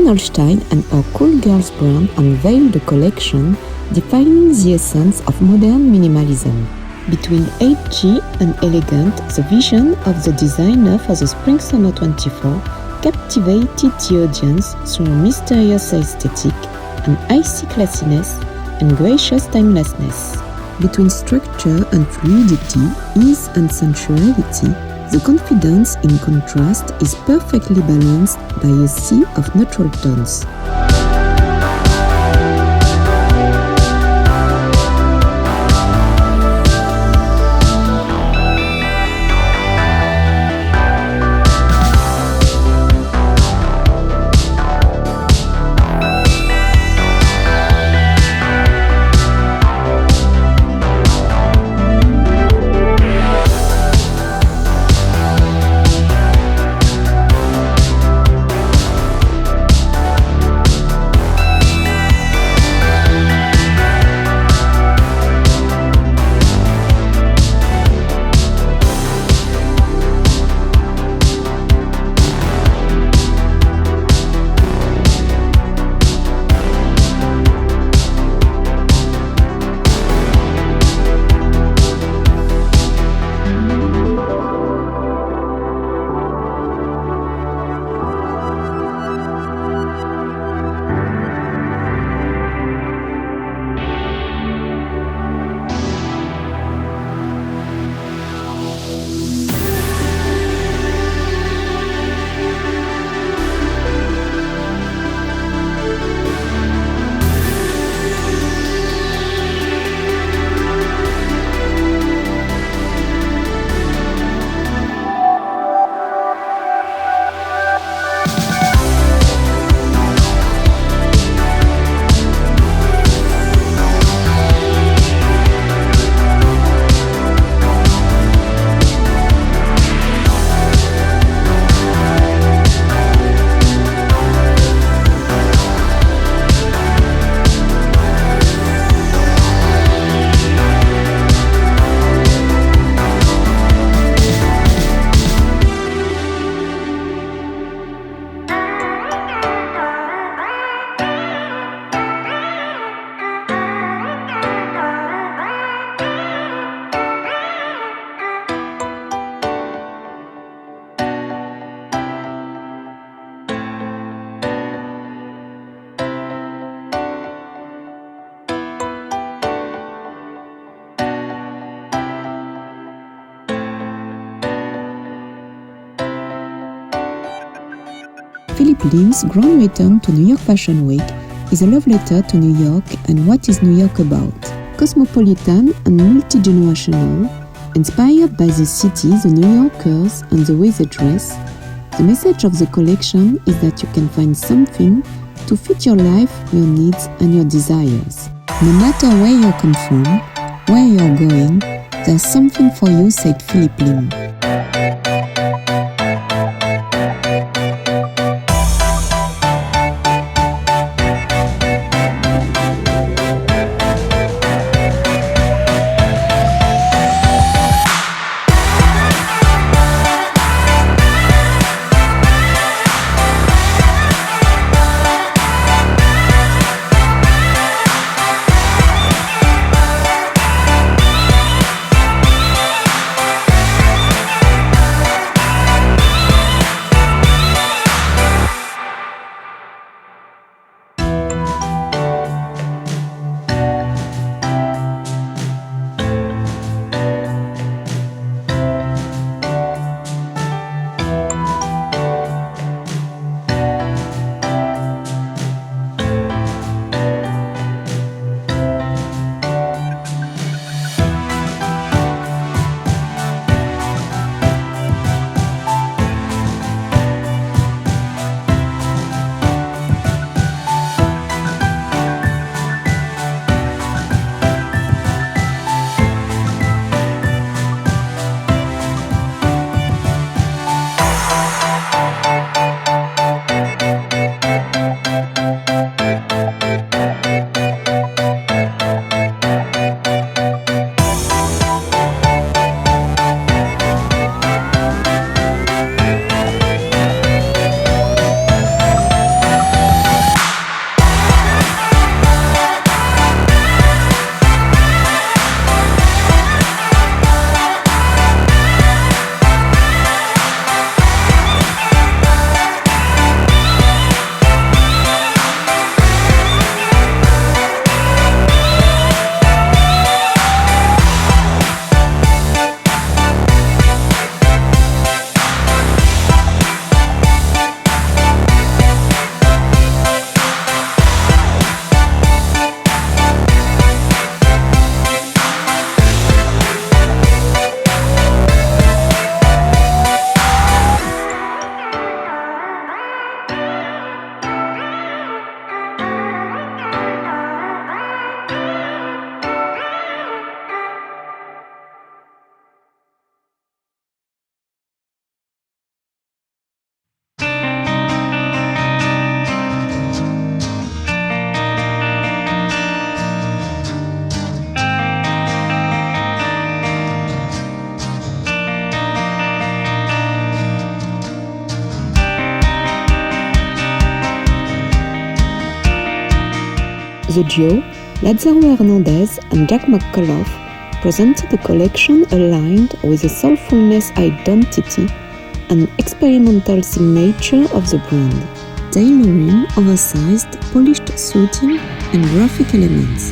Holstein and her Cool Girls brand unveiled a collection defining the essence of modern minimalism. Between edgy and elegant, the vision of the designer for the Spring-Summer 24 captivated the audience through a mysterious aesthetic, an icy classiness, and gracious timelessness. Between structure and fluidity, ease and sensuality, the confidence in contrast is perfectly balanced by a sea of neutral tones. Phillip Lim's grand return to New York Fashion Week is a love letter to New York and what is New York about. Cosmopolitan and multi-generational, inspired by the city, the New Yorkers, and the way they dress, the message of the collection is that you can find something to fit your life, your needs, and your desires. No matter where you come from, where you're going, there's something for you, said Phillip Lim. the duo, Lázaro Hernandez and Jack McCullough, presented a collection aligned with the soulfulness identity and experimental signature of the brand, tailoring oversized, polished suiting and graphic elements.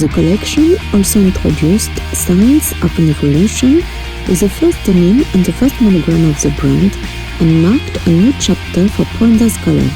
The collection also introduced signs of an evolution with the first denim and the first monogram of the brand, and marked a new chapter for Pranda's color.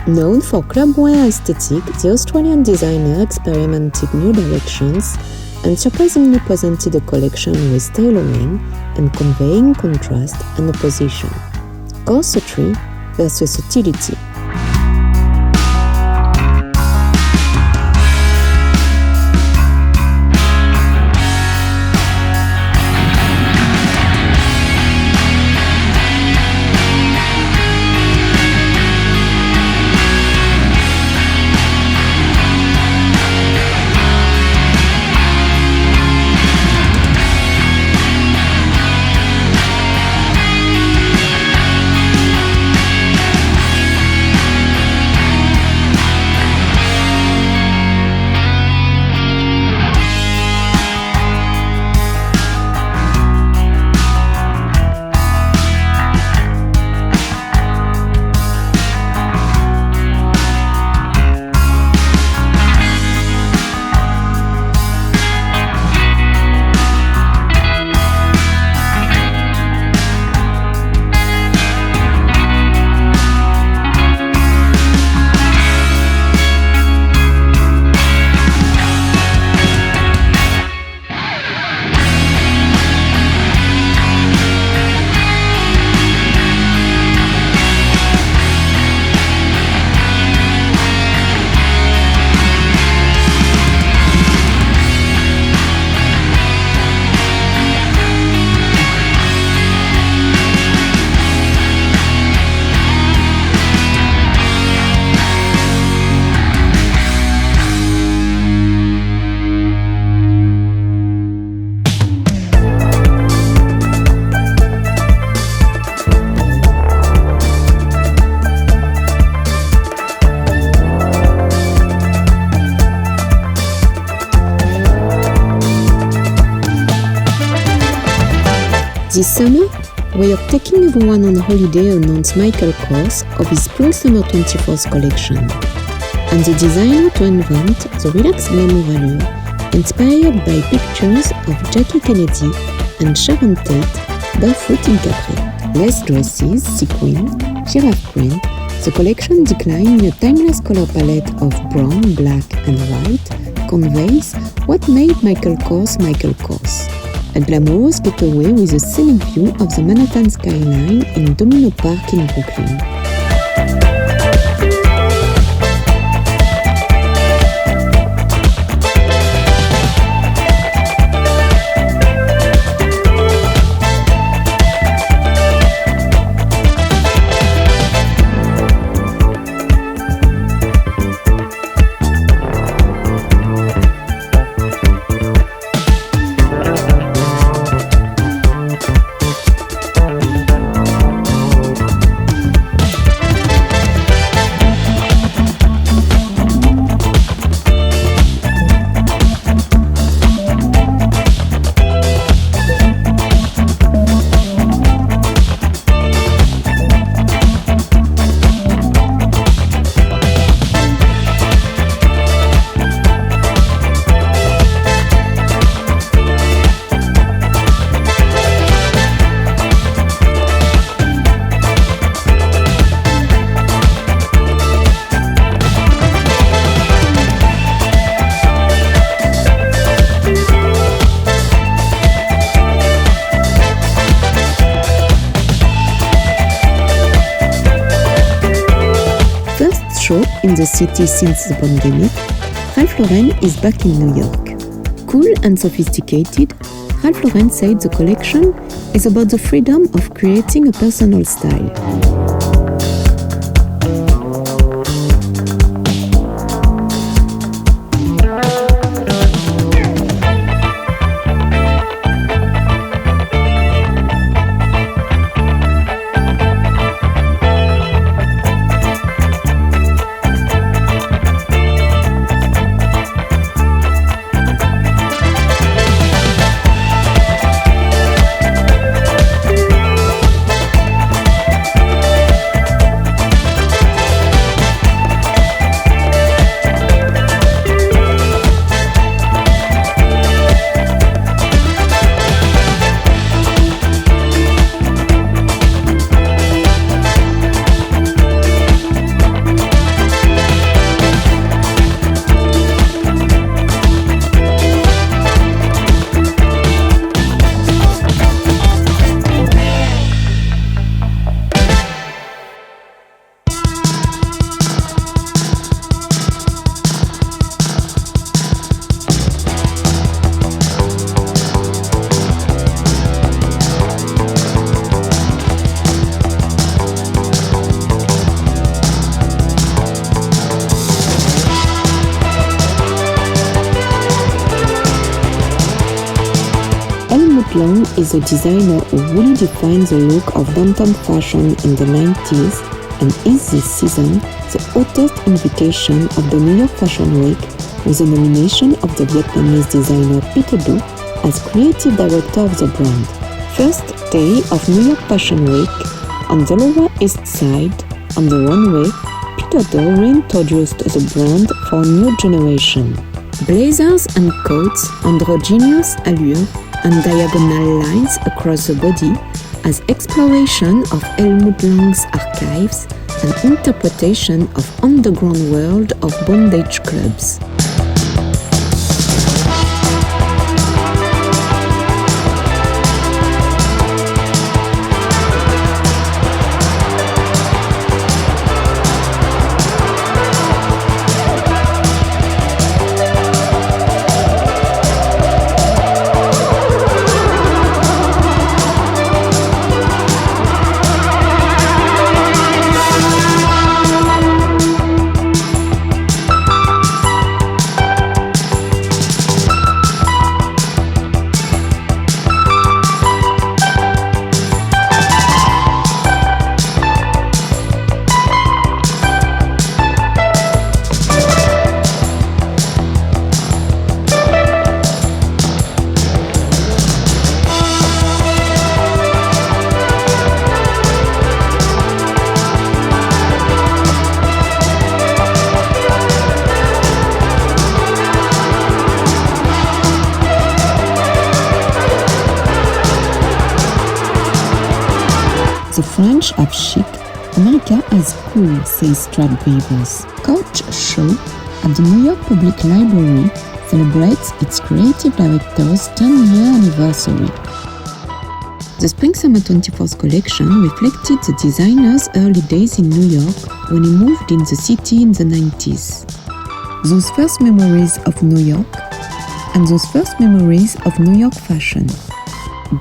Known for clubwear aesthetic, the Australian designer experimented new directions and surprisingly presented a collection with tailoring and conveying contrast and opposition, corsetry versus utility. This summer, we are taking everyone on holiday, announced Michael Kors of his Spring-Summer 24th collection, and the designer to invent the relaxed glamour allure, inspired by pictures of Jackie Kennedy and Sharon Tate barefoot in capri. Lace dresses, sequin, giraffe print, the collection declined in a timeless color palette of brown, black and white conveys what made Michael Kors Michael Kors. A glamorous getaway with a scenic view of the Manhattan skyline in Domino Park in Brooklyn. show in the city since the pandemic, Ralph Lauren is back in New York. Cool and sophisticated, Ralph Lauren said the collection is about the freedom of creating a personal style. Long is a designer who really defined the look of downtown fashion in the 90s and is this season the hottest invitation of the New York Fashion Week with the nomination of the Vietnamese designer Peter Du as creative director of the brand. First day of New York Fashion Week, on the Lower East Side, on the runway, Peter Du reintroduced the brand for a new generation. Blazers and coats, androgynous allure, and diagonal lines across the body as exploration of Helmut Lang's archives and interpretation of underground world of bondage clubs. The French have chic, America has cool, says Stradivarius. Couch Show at the New York Public Library celebrates its creative director's 10-year anniversary. The Spring-Summer 24th collection reflected the designer's early days in New York when he moved in the city in the 90s. Those first memories of New York and those first memories of New York fashion.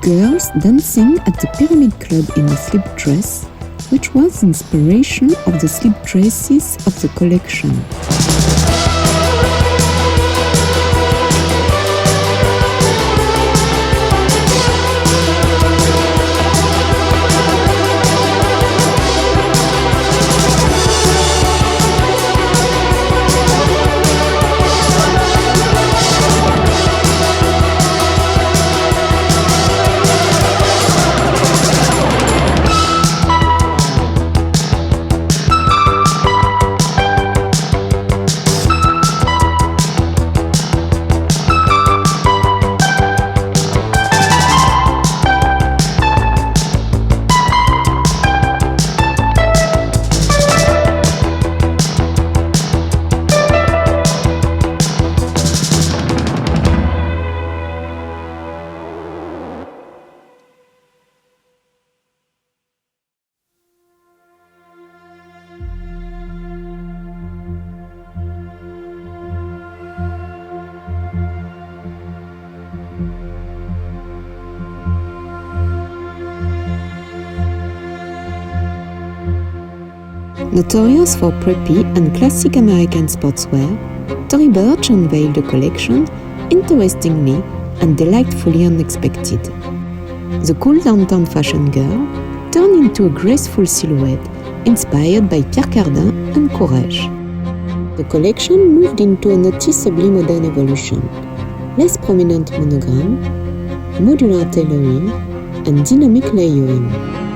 Girls dancing at the Pyramid Club in a slip dress, which was the inspiration of the slip dresses of the collection. Notorious for preppy and classic American sportswear, Tory Burch unveiled a collection interestingly and delightfully unexpected. The cool downtown fashion girl turned into a graceful silhouette inspired by Pierre Cardin and Courrèges. The collection moved into a noticeably modern evolution, less prominent monogram, modular tailoring, and dynamic layering.